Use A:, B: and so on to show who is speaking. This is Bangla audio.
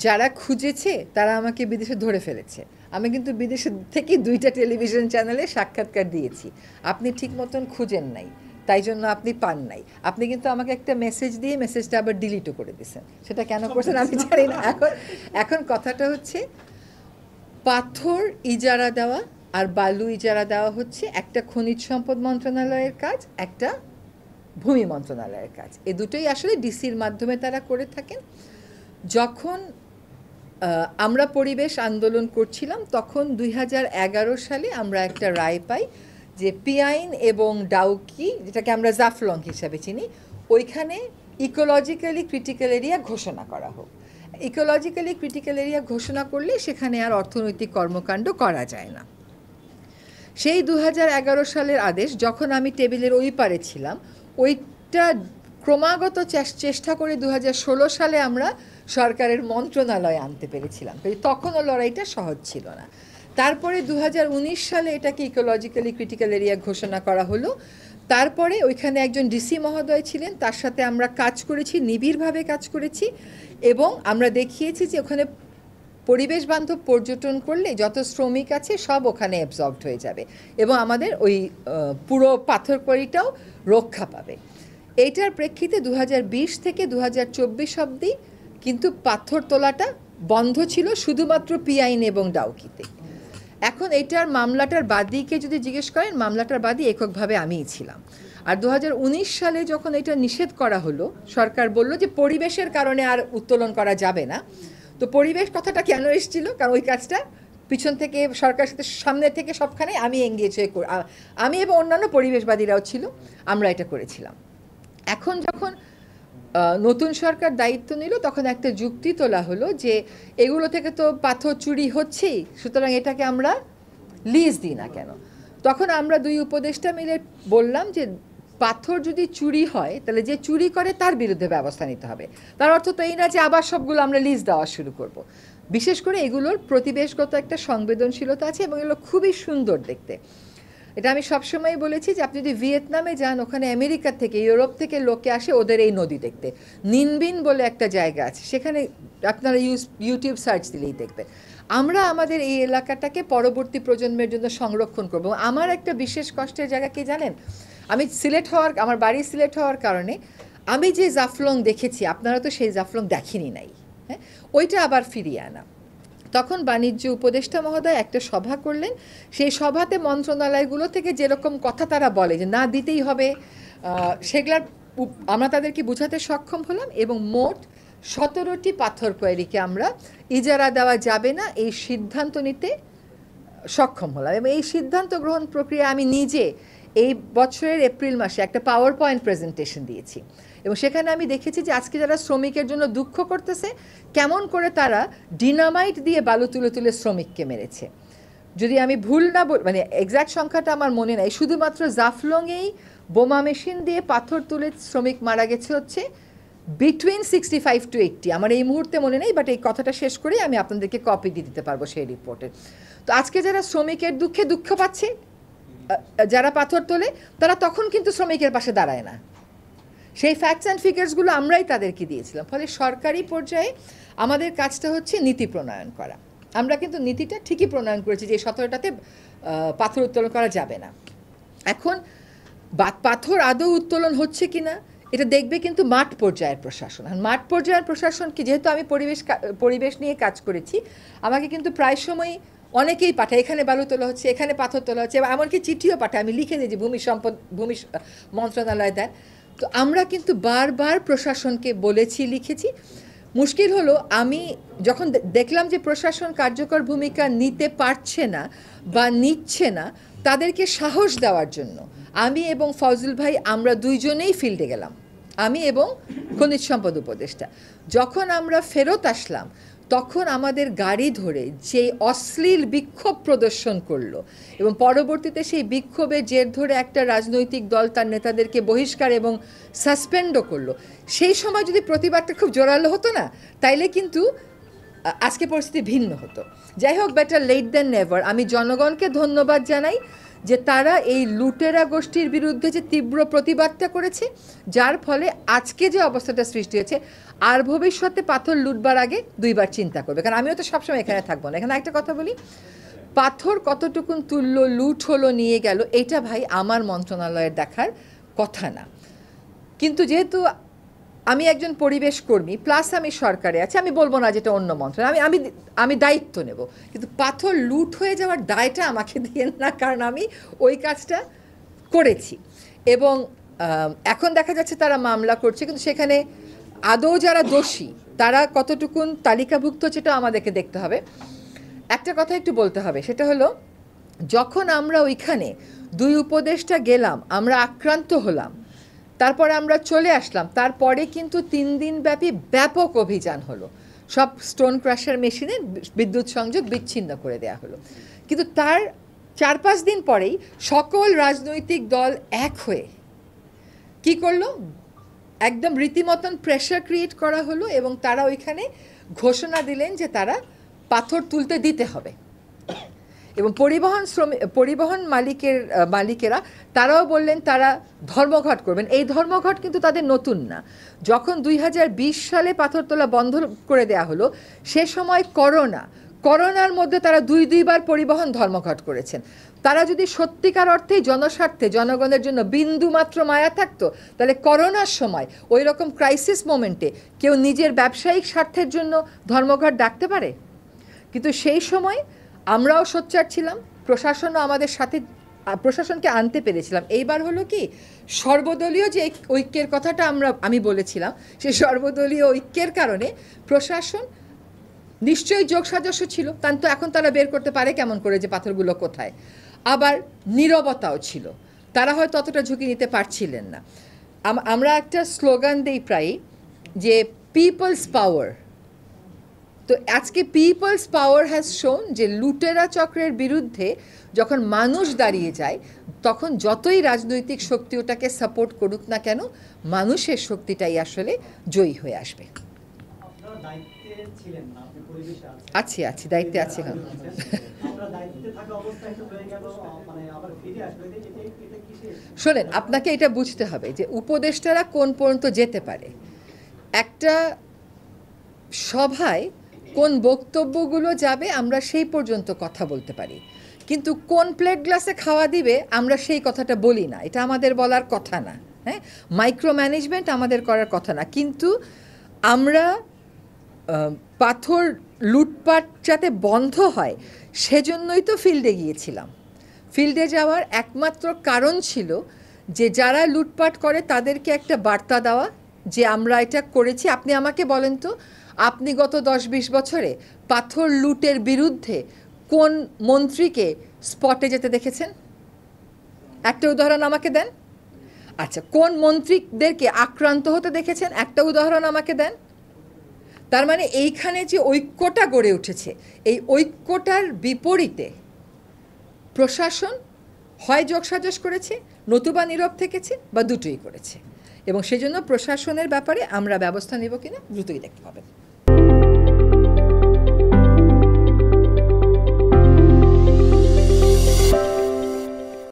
A: যারা খুঁজেছে তারা আমাকে বিদেশে ধরে ফেলেছে। আমি কিন্তু বিদেশে থেকে 2টা টেলিভিশন চ্যানেলে সাক্ষাৎকার দিয়েছি। আপনি ঠিক মতন খুঁজেন নাই, তাই জন্য আপনি পান নাই। আপনি কিন্তু আমাকে একটা মেসেজ দিয়ে মেসেজটা আবার ডিলিটও করে দিয়েছেন। সেটা কেন করছেন আমি জানি না। এখন কথাটা হচ্ছে, পাথর ইজারা দেওয়া আর বালু ইজারা দেওয়া হচ্ছে একটা খনিজ সম্পদ মন্ত্রণালয়ের কাজ, একটা ভূমি মন্ত্রণালয়ের কাজ। এ দুটোই আসলে ডিসির মাধ্যমে তারা করে থাকেন। যখন আমরা পরিবেশ আন্দোলন করছিলাম তখন 2011 সালে আমরা একটা রায় পাই যে পিয়াইন এবং ডাউকি, যেটাকে আমরা জাফলং হিসাবে চিনি, ওইখানে ইকোলজিক্যালি ক্রিটিক্যাল এরিয়া ঘোষণা করা হোক। ইকোলজিক্যালি ক্রিটিক্যাল এরিয়া ঘোষণা করলে সেখানে আর অর্থনৈতিক কর্মকাণ্ড করা যায় না। সেই 2011 সালের আদেশ যখন আমি টেবিলের ওই পারে ছিলাম, ওইটা ক্রমাগত চেষ্টা করে 2016 সালে আমরা সরকারের মন্ত্রণালয়ে আনতে পেরেছিলাম। তখনও লড়াইটা সহজ ছিল না। তারপরে 2019 সালে এটাকে ইকোলজিক্যালি ক্রিটিক্যাল এরিয়া ঘোষণা করা হলো। তারপরে ওইখানে একজন ডিসি মহোদয় ছিলেন, তার সাথে আমরা কাজ করেছি, নিবিড়ভাবে কাজ করেছি, এবং আমরা দেখিয়েছি যে ওখানে পরিবেশ বান্ধব পর্যটন করলে যত শ্রমিক আছে সব ওখানে অ্যাবজর্বড হয়ে যাবে এবং আমাদের ওই পুরো পাথরকুয়ারিটাও রক্ষা পাবে। এইটার প্রেক্ষিতে 2020 থেকে 2024 অবধি কিন্তু পাথর তোলাটা বন্ধ ছিল শুধুমাত্র পিয়াইন এবং ডাউকিতে। এখন এইটার মামলাটার বাদীকে যদি জিজ্ঞেস করেন, মামলাটার বাদী এককভাবে আমিই ছিলাম। আর 2019 সালে যখন এটা নিষেধ করা হলো, সরকার বলল যে পরিবেশের কারণে আর উত্তোলন করা যাবে না। তো পরিবেশ কথাটা কেন এসেছিল? কারণ ওই কাজটা পিছন থেকে সরকারের সাথে সামনে থেকে সবখানে আমি এঙ্গেজ হয়ে আমি এবং অন্যান্য পরিবেশবাদীরাও ছিল, আমরা এটা করেছিলাম। এখন যখন নতুন সরকার দায়িত্ব নিল তখন একটা যুক্তি তোলা হলো যে এগুলো থেকে তো পাথর চুরি হচ্ছেই, সুতরাং এটাকে আমরা লিজ দিই না কেন। তখন আমরা দুই উপদেষ্টা মিলে বললাম যে পাথর যদি চুরি হয় তাহলে যে চুরি করে তার বিরুদ্ধে ব্যবস্থা নিতে হবে। তার অর্থ তো এই না যে আবার সবগুলো আমরা লিজ দেওয়া শুরু করব। বিশেষ করে এগুলোর প্রতিবেশগত একটা সংবেদনশীলতা আছে এবং এগুলো খুবই সুন্দর দেখতে। এটা আমি সবসময় বলেছি যে আপনি যদি ভিয়েতনামে যান, ওখানে আমেরিকা থেকে ইউরোপ থেকে লোকে আসে ওদের এই নদী দেখতে। নিনবিন বলে একটা জায়গা আছে, সেখানে আপনারা ইউটিউব সার্চ দিলেই দেখবেন। আমরা আমাদের এই এলাকাটাকে পরবর্তী প্রজন্মের জন্য সংরক্ষণ করব। আমার একটা বিশেষ কষ্টের জায়গা কি জানেন? আমি আমার বাড়ি সিলেট হওয়ার কারণে আমি যে জাফলং দেখেছি, আপনারা তো সেই জাফলং দেখেনি নাই, হ্যাঁ, ওইটা আবার ফিরিয়ে আনা। তখন বাণিজ্য উপদেষ্টা মহোদয় একটা সভা করলেন। সেই সভাতে মন্ত্রণালয়গুলো থেকে যেরকম কথা তারা বলে যে না দিতেই হবে, সেগুলার আমরা তাদেরকে বোঝাতে সক্ষম হলাম এবং মোট 17টি পাথর কোয়ারিকে আমরা ইজারা দেওয়া যাবে না এই সিদ্ধান্ত নিতে সক্ষম হলাম। এবং এই সিদ্ধান্ত গ্রহণ প্রক্রিয়া আমি নিজে এই বছরের এপ্রিল মাসে একটা পাওয়ার পয়েন্ট প্রেজেন্টেশন দিয়েছি এবং সেখানে আমি দেখেছি যে আজকে যারা শ্রমিকের জন্য দুঃখ করতেছে, কেমন করে তারা ডিনামাইট দিয়ে বালু তুলে তুলে শ্রমিককে মেরেছে। যদি আমি ভুল না মানে এক্স্যাক্ট সংখ্যাটা আমার মনে নাই, শুধুমাত্র জাফলংয়েই বোমা মেশিন দিয়ে পাথর তুলে শ্রমিক মারা গেছে হচ্ছে বিটুইন 65 to 80। আমার এই মুহূর্তে মনে নেই, বাট এই কথাটা শেষ করেই আমি আপনাদেরকে কপি দিয়ে দিতে পারবো সেই রিপোর্টের। তো আজকে যারা শ্রমিকের দুঃখে দুঃখ পাচ্ছে, যারা পাথর তোলে, তারা তখন কিন্তু শ্রমিকের পাশে দাঁড়ায় না। সেই ফ্যাক্টস অ্যান্ড ফিগার্সগুলো আমরাই তাদেরকে দিয়েছিলাম। ফলে সরকারি পর্যায়ে আমাদের কাজটা হচ্ছে নীতি প্রণয়ন করা। আমরা কিন্তু নীতিটা ঠিকই প্রণয়ন করেছি যে 17টাতে পাথর উত্তোলন করা যাবে না। এখন পাথর আদৌ উত্তোলন হচ্ছে কি না এটা দেখবে কিন্তু মাঠ পর্যায়ের প্রশাসন। আর মাঠ পর্যায়ের প্রশাসন কি, যেহেতু আমি পরিবেশ নিয়ে কাজ করেছি, আমাকে কিন্তু প্রায় সময় অনেকেই পাঠায় এখানে বালু তোলা হচ্ছে, এখানে পাথর তোলা হচ্ছে, এবং এমনকি চিঠিও পাঠায়। আমি লিখে দিই যে ভূমি মন্ত্রণালয় দেন। তো আমরা কিন্তু বারবার প্রশাসনকে বলেছি, লিখেছি। মুশকিল হলো আমি যখন দেখলাম যে প্রশাসন কার্যকর ভূমিকা নিতে পারছে না বা নিচ্ছে না, তাদেরকে সাহস দেওয়ার জন্য আমি এবং ফজল ভাই আমরা দুইজনেই ফিল্ডে গেলাম, আমি এবং খনিজ সম্পদ উপদেষ্টা। যখন আমরা ফেরত আসলাম তখন আমাদের গাড়ি ধরে যে অশ্লীল বিক্ষোভ প্রদর্শন করলো এবং পরবর্তীতে সেই বিক্ষোভের জের ধরে একটা রাজনৈতিক দল তার নেতাদেরকে বহিষ্কার এবং সাসপেন্ডও করলো, সেই সময় যদি প্রতিবাদটা খুব জোরালো হতো না, তাইলে কিন্তু আজকে পরিস্থিতি ভিন্ন হতো। যাই হোক, বেটার লেট দ্যান নেভার। আমি জনগণকে ধন্যবাদ জানাই যে তারা এই লুটেরা গোষ্ঠীর বিরুদ্ধে যে তীব্র প্রতিবাদটা করেছে, যার ফলে আজকে যে অবস্থাটা সৃষ্টি হয়েছে, আর ভবিষ্যতে পাথর লুটবার আগে দুইবার চিন্তা করবে। কারণ আমিও তো সবসময় এখানে থাকবো না। এখানে একটা কথা বলি, পাথর কতটুকুন তুললো, লুট হলো, নিয়ে গেল, এটা ভাই আমার মন্ত্রণালয়ের দেখার কথা না। কিন্তু যেহেতু আমি একজন পরিবেশ কর্মী প্লাস আমি সরকারে আছি, আমি বলবো না যেটা অন্য মন্ত্রণালয়, আমি আমি আমি দায়িত্ব নেব, কিন্তু পাথর লুট হয়ে যাওয়ার দায়টা আমাকে দিয়েন না, কারণ আমি ওই কাজটা করেছি। এবং এখন দেখা যাচ্ছে তারা মামলা করছে, কিন্তু সেখানে আদৌ যারা দোষী তারা কতটুকুন তালিকাভুক্ত সেটা আমাদেরকে দেখতে হবে। একটা কথা একটু বলতে হবে, সেটা হলো যখন আমরা ওইখানে দুই উপদেষ্টা গেলাম, আমরা আক্রান্ত হলাম, তারপরে আমরা চলে আসলাম, তারপরে কিন্তু 3 দিন ব্যাপী ব্যাপক অভিযান হলো, সব স্টোন ক্রাশার মেশিনে বিদ্যুৎ সংযোগ বিচ্ছিন্ন করে দেয়া হলো। কিন্তু তার 4-5 দিন পরেই সকল রাজনৈতিক দল এক হয়ে কি করলো, একদম রীতিমতন প্রেশার ক্রিয়েট করা হলো এবং তারা ওইখানে ঘোষণা দিলেন যে তারা পাথর তুলতে দিতে হবে। এবং পরিবহন মালিকেরা তারাও বললেন তারা ধর্মঘট করবেন। এই ধর্মঘট কিন্তু তাদের নতুন না। যখন 2020 সালে পাথর তোলা বন্ধ করে দেয়া হলো, সে সময় করোনার মধ্যে তারা দুইবার পরিবহন ধর্মঘট করেছেন। তারা যদি সত্যিকার অর্থেই জনস্বার্থে জনগণের জন্য বিন্দু মাত্র মায়া থাকতো, তাহলে করোনার সময় ওই রকম ক্রাইসিস মোমেন্টে কেউ নিজের ব্যবসায়িক স্বার্থের জন্য ধর্মঘট ডাকতে পারে? কিন্তু সেই সময় আমরাও সোচ্চার ছিলাম, প্রশাসনও আমাদের সাথে, প্রশাসনকে আনতে পেরেছিলাম। এইবার হলো কি, সর্বদলীয় যে ঐক্যের কথাটা আমি বলেছিলাম, সেই সর্বদলীয় ঐক্যের কারণে প্রশাসন নিশ্চয়ই যোগসাজস্য ছিল, তো এখন তারা বের করতে পারে কেমন করে যে পাথরগুলো কোথায়। আবার নীরবতাও ছিল, তারা হয়তো অতটা ঝুঁকি নিতে পারছিলেন না। আমরা একটা স্লোগান দিই প্রায়, যে পিপলস পাওয়ার। তো আজকে পিপলস পাওয়ার হ্যাজ শোন যে লুটেরা চক্রের বিরুদ্ধে যখন মানুষ দাঁড়িয়ে যায়, তখন যতই রাজনৈতিক শক্তি ওটাকে সাপোর্ট করুক না কেন, মানুষের শক্তিটাই আসলে জয়ী হয়ে আসবে। আছি দায়িত্বে আছি। শোনেন, আপনাকে এটা বুঝতে হবে যে উপদেষ্টারা কোন পর্যন্ত যেতে পারে। একটা সভায় কোন বক্তব্যগুলো যাবে আমরা সেই পর্যন্ত কথা বলতে পারি, কিন্তু কোন প্লেট গ্লাসে খাওয়া দিবে আমরা সেই কথাটা বলি না, এটা আমাদের বলার কথা না। হ্যাঁ, মাইক্রো ম্যানেজমেন্ট আমাদের করার কথা না। কিন্তু আমরা পাথর লুটপাট যাতে বন্ধ হয় সেজন্যই তো ফিল্ডে গিয়েছিলাম। ফিল্ডে যাওয়ার একমাত্র কারণ ছিল যে যারা লুটপাট করে তাদেরকে একটা বার্তা দেওয়া যে আমরা এটা করেছি। আপনি আমাকে বলেন তো, আপনি গত 10-20 বছরে পাথর লুটের বিরুদ্ধে কোন মন্ত্রীকে স্পটে যেতে দেখেছেন? একটা উদাহরণ আমাকে দেন। আচ্ছা, কোন মন্ত্রীদেরকে আক্রান্ত হতে দেখেছেন? একটা উদাহরণ আমাকে দেন। তার মানে এইখানে যে ঐক্যটা গড়ে উঠেছে, এই ঐক্যটার বিপরীতে প্রশাসন হয় যোগসাজশ করেছে, নতুবা নীরব থেকেছে, বা দুটোই করেছে। এবং সেজন্য প্রশাসনের ব্যাপারে আমরা ব্যবস্থা নেব কিনা দ্রুতই দেখতে পাবেন।